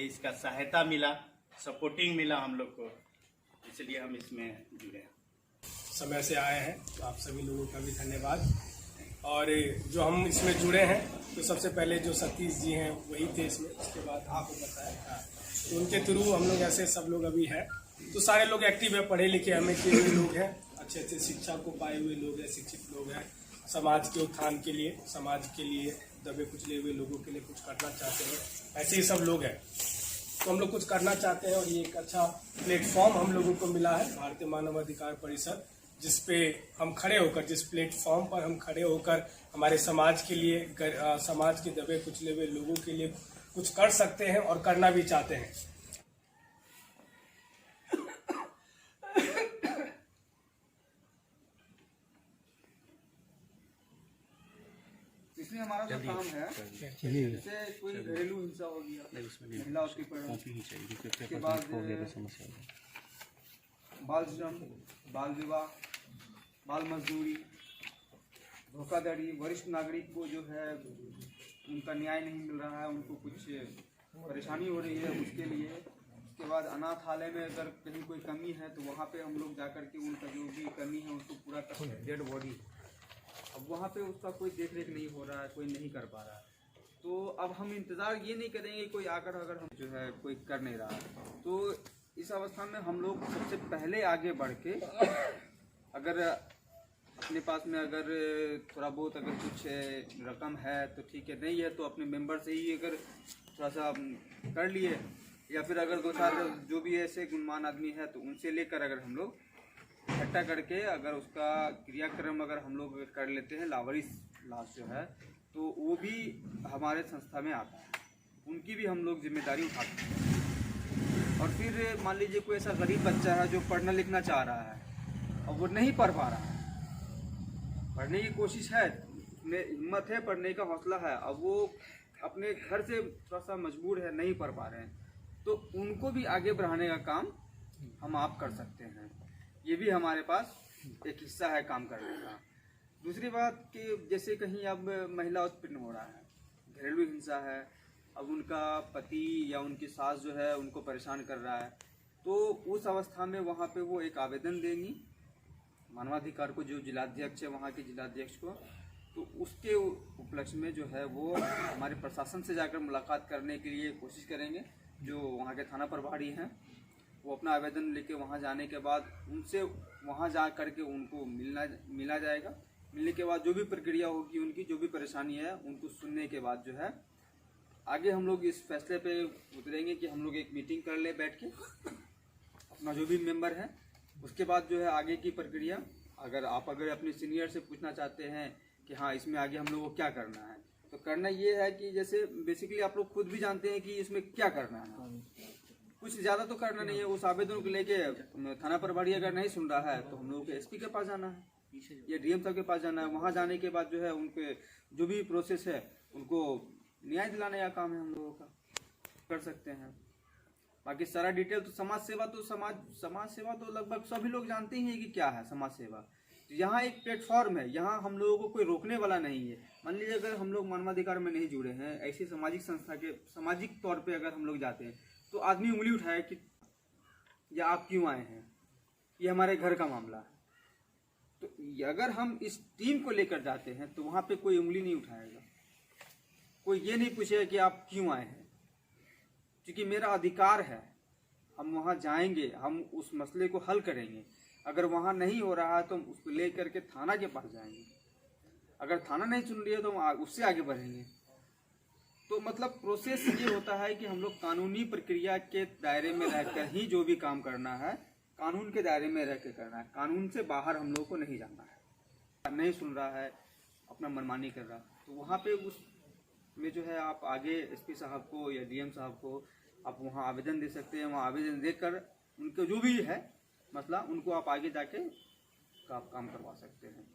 इसका सहायता मिला, सपोर्टिंग मिला हम लोग को, इसलिए हम इसमें जुड़े। समय से आए हैं तो आप सभी लोगों का भी धन्यवाद। और जो हम इसमें जुड़े हैं तो सबसे पहले जो सतीश जी हैं वही थे इसमें, उसके बाद आपको बताया था, तो उनके थ्रू हम लोग ऐसे सब लोग अभी हैं। तो सारे लोग एक्टिव है, पढ़े लिखे एमए किए हुए लोग हैं, अच्छे अच्छे शिक्षा को पाए हुए लोग हैं, शिक्षित लोग हैं, समाज के उत्थान के लिए, समाज के लिए दबे कुचले हुए लोगों के लिए कुछ करना चाहते हैं, ऐसे ही सब लोग हैं। तो हम लोग कुछ करना चाहते हैं और ये एक अच्छा प्लेटफॉर्म हम लोगों को मिला है, भारतीय मानव अधिकार परिषद, जिस पे हम खड़े होकर, जिस प्लेटफॉर्म पर हम खड़े होकर हमारे समाज के लिए, समाज के दबे कुचले हुए लोगों के लिए कुछ कर सकते हैं और करना भी चाहते हैं। इसमें हमारा जो काम है, जैसे कोई घरेलू हिंसा हो गया, महिला उत्पीड़न, उसके बाद बाल श्रम, बाल विवाह, बाल मजदूरी, धोखाधड़ी, वरिष्ठ नागरिक को जो है उनका न्याय नहीं मिल रहा है, उनको कुछ परेशानी हो रही है उसके लिए। उसके बाद अनाथालय में अगर कहीं कोई कमी है तो वहाँ पे हम लोग जाकर के उनका जो भी कमी है उसको पूरा कर, डेड बॉडी, अब वहाँ पे उसका कोई देख रेख नहीं हो रहा है, कोई नहीं कर पा रहा है। तो अब हम इंतज़ार ये नहीं करेंगे कोई आकर अगर हम जो है कोई कर नहीं रहा है, तो इस अवस्था में हम लोग सबसे पहले आगे बढ़ के, अगर अपने पास में अगर थोड़ा बहुत अगर कुछ रकम है तो ठीक है, नहीं है तो अपने मेंबर से ही अगर थोड़ा सा कर लिए, या फिर अगर दो चार जो भी ऐसे गुणमान आदमी है तो उनसे लेकर अगर हम लोग इकट्ठा करके अगर उसका क्रियाक्रम अगर हम लोग कर लेते हैं, लावारिस लाश जो है, तो वो भी हमारे संस्था में आता है, उनकी भी हम लोग जिम्मेदारी उठाते हैं। और फिर मान लीजिए कोई ऐसा गरीब बच्चा है जो पढ़ना लिखना चाह रहा है और वो नहीं पढ़ पा रहा है, पढ़ने की कोशिश है, हिम्मत है, पढ़ने का हौसला है, अब वो अपने घर से थोड़ा सा मजबूर है, नहीं पढ़ पा रहे हैं, तो उनको भी आगे बढ़ाने का काम हम आप कर सकते हैं। ये भी हमारे पास एक हिस्सा है काम करने का। दूसरी बात कि जैसे कहीं अब महिला उत्पीड़न हो रहा है, घरेलू हिंसा है, अब उनका पति या उनकी सास जो है उनको परेशान कर रहा है, तो उस अवस्था में वहाँ पे वो एक आवेदन देंगी मानवाधिकार को, जो जिलाध्यक्ष है वहाँ के जिलाध्यक्ष को, तो उसके उपलक्ष्य में जो है वो हमारे प्रशासन से जाकर मुलाकात करने के लिए कोशिश करेंगे। जो वहाँ के थाना प्रभारी हैं वो अपना आवेदन लेके वहाँ जाने के बाद उनसे वहाँ जा करके उनको मिला जाएगा। मिलने के बाद जो भी प्रक्रिया होगी, उनकी जो भी परेशानी है उनको सुनने के बाद जो है आगे हम लोग इस फैसले पे उतरेंगे कि हम लोग एक मीटिंग कर ले बैठ के, अपना जो भी मेंबर है, उसके बाद जो है आगे की प्रक्रिया, अगर आप अपने सीनियर से पूछना चाहते हैं कि हाँ इसमें आगे हम लोग को क्या करना है, तो करना ये है कि जैसे बेसिकली आप लोग खुद भी जानते हैं कि इसमें क्या करना है, कुछ ज़्यादा तो करना नहीं है। उस आवेदन को लेके थाना प्रभारी अगर नहीं सुन रहा है तो हम लोग को एसपी के पास जाना है या डीएम साहब के पास जाना है। वहाँ जाने के बाद जो है उनके जो भी प्रोसेस है उनको न्याय दिलाने का काम है, हम लोगों का कर सकते हैं। बाकी सारा डिटेल तो समाज सेवा तो लगभग सभी लोग जानते ही हैं कि क्या है समाज सेवा। यहाँ एक प्लेटफॉर्म है, यहाँ हम लोगों को कोई रोकने वाला नहीं है। मान लीजिए अगर हम लोग मानवाधिकार में नहीं जुड़े हैं, ऐसी सामाजिक संस्था के सामाजिक तौर पे अगर हम लोग जाते हैं तो आदमी उंगली उठाए कि या आप क्यों आए हैं, ये हमारे घर का मामला है। तो अगर हम इस टीम को लेकर जाते हैं तो वहाँ पे कोई उंगली नहीं उठाएगा, कोई ये नहीं पूछेगा कि आप क्यों आए हैं, क्योंकि मेरा अधिकार है। हम वहाँ जाएंगे, हम उस मसले को हल करेंगे। अगर वहाँ नहीं हो रहा है तो हम उसको ले करके थाना के पास जाएंगे, अगर थाना नहीं सुन रही है तो हम उससे आगे बढ़ेंगे। तो मतलब प्रोसेस ये होता है कि हम लोग कानूनी प्रक्रिया के दायरे में रहकर ही जो भी काम करना है, कानून के दायरे में रह के करना है, कानून से बाहर हम लोग को नहीं जाना है। नहीं सुन रहा है, अपना मनमानी कर रहा, तो वहाँ पे उस में जो है आप आगे एसपी साहब को या डीएम साहब को आप वहाँ आवेदन दे सकते हैं। वहाँ आवेदन देकर उनको जो भी है मसला, उनको आप आगे जाके काम करवा सकते हैं।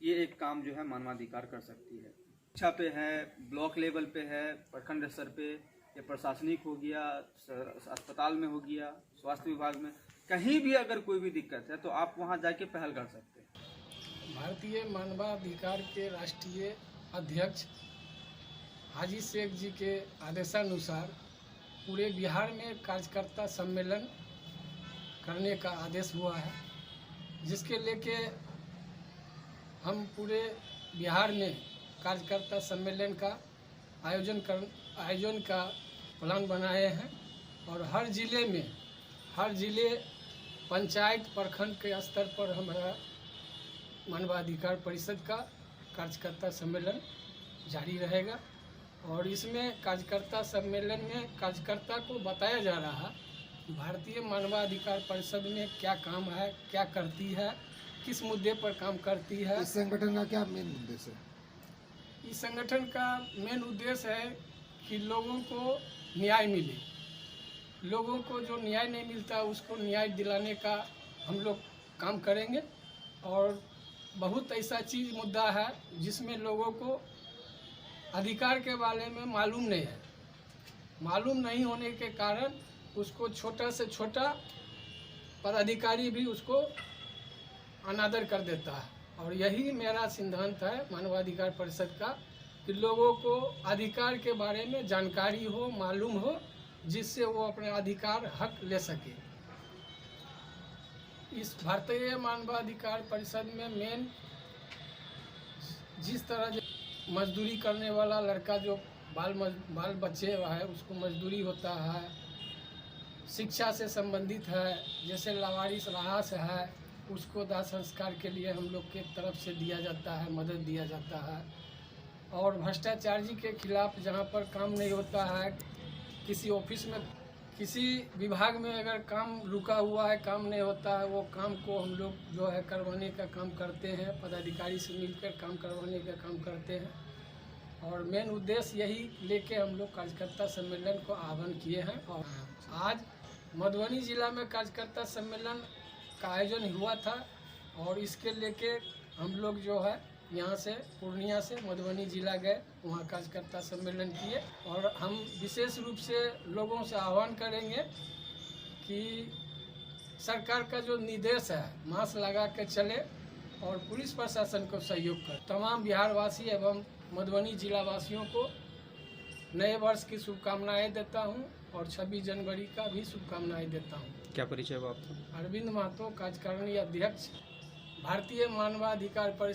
ये एक काम जो है मानवाधिकार कर सकती है। शिक्षा पे है, ब्लॉक लेवल पे है, प्रखंड स्तर पे, या प्रशासनिक हो गया, अस्पताल में हो गया, स्वास्थ्य विभाग में, कहीं भी अगर कोई भी दिक्कत है तो आप वहाँ जाके पहल कर सकते हैं। भारतीय मानवाधिकार के राष्ट्रीय अध्यक्ष हाजी शेख जी के आदेशानुसार पूरे बिहार में कार्यकर्ता सम्मेलन करने का आदेश हुआ है, जिसके लेके हम पूरे बिहार में कार्यकर्ता सम्मेलन का आयोजन का प्लान बनाए हैं और हर जिले पंचायत प्रखंड के स्तर पर हमारा मानवाधिकार परिषद का कार्यकर्ता सम्मेलन जारी रहेगा। और इसमें कार्यकर्ता सम्मेलन में कार्यकर्ता को बताया जा रहा है कि भारतीय मानवाधिकार परिषद में क्या काम है, क्या करती है, किस मुद्दे पर काम करती है। इस संगठन का क्या मेन उद्देश्य है? इस संगठन का मेन उद्देश्य है कि लोगों को न्याय मिले, लोगों को जो न्याय नहीं मिलता उसको न्याय दिलाने का हम लोग काम करेंगे। और बहुत ऐसा चीज़ मुद्दा है जिसमें लोगों को अधिकार के बारे में मालूम नहीं है, मालूम नहीं होने के कारण उसको छोटा से छोटा पदाधिकारी भी उसको अनादर कर देता है। और यही मेरा सिद्धांत है मानवाधिकार परिषद का कि लोगों को अधिकार के बारे में जानकारी हो, मालूम हो, जिससे वो अपने अधिकार हक ले सके। इस भारतीय मानवाधिकार परिषद में मेन जिस तरह मजदूरी करने वाला लड़का जो बाल बच्चे है उसको मजदूरी होता है, शिक्षा से संबंधित है, जैसे लावारिस रहास है उसको दाह संस्कार के लिए हम लोग के तरफ से दिया जाता है, मदद दिया जाता है। और भ्रष्टाचारी के खिलाफ जहाँ पर काम नहीं होता है, किसी ऑफिस में किसी विभाग में अगर काम रुका हुआ है, काम नहीं होता है, वो काम को हम लोग जो है करवाने का काम करते हैं, पदाधिकारी से मिलकर काम करवाने का काम करते हैं। और मेन उद्देश्य यही लेके हम लोग कार्यकर्ता सम्मेलन को आह्वान किए हैं। और आज मधुबनी जिला में कार्यकर्ता सम्मेलन का आयोजन हुआ था और इसके लेके हम लोग जो है यहाँ से पूर्णिया से मधुबनी जिला गए, वहाँ कार्यकर्ता सम्मेलन किए। और हम विशेष रूप से लोगों से आह्वान करेंगे कि सरकार का जो निर्देश है मास्क लगा के चले और पुलिस प्रशासन को सहयोग कर। तमाम बिहार वासी एवं मधुबनी जिला वासियों को नए वर्ष की शुभकामनाएं देता हूं और 26 जनवरी का भी शुभकामनाएं देता हूं। क्या परिचय हुआ आपका? अरविंद महतो, कार्यकारिणी अध्यक्ष, भारतीय मानवाधिकार परिषद।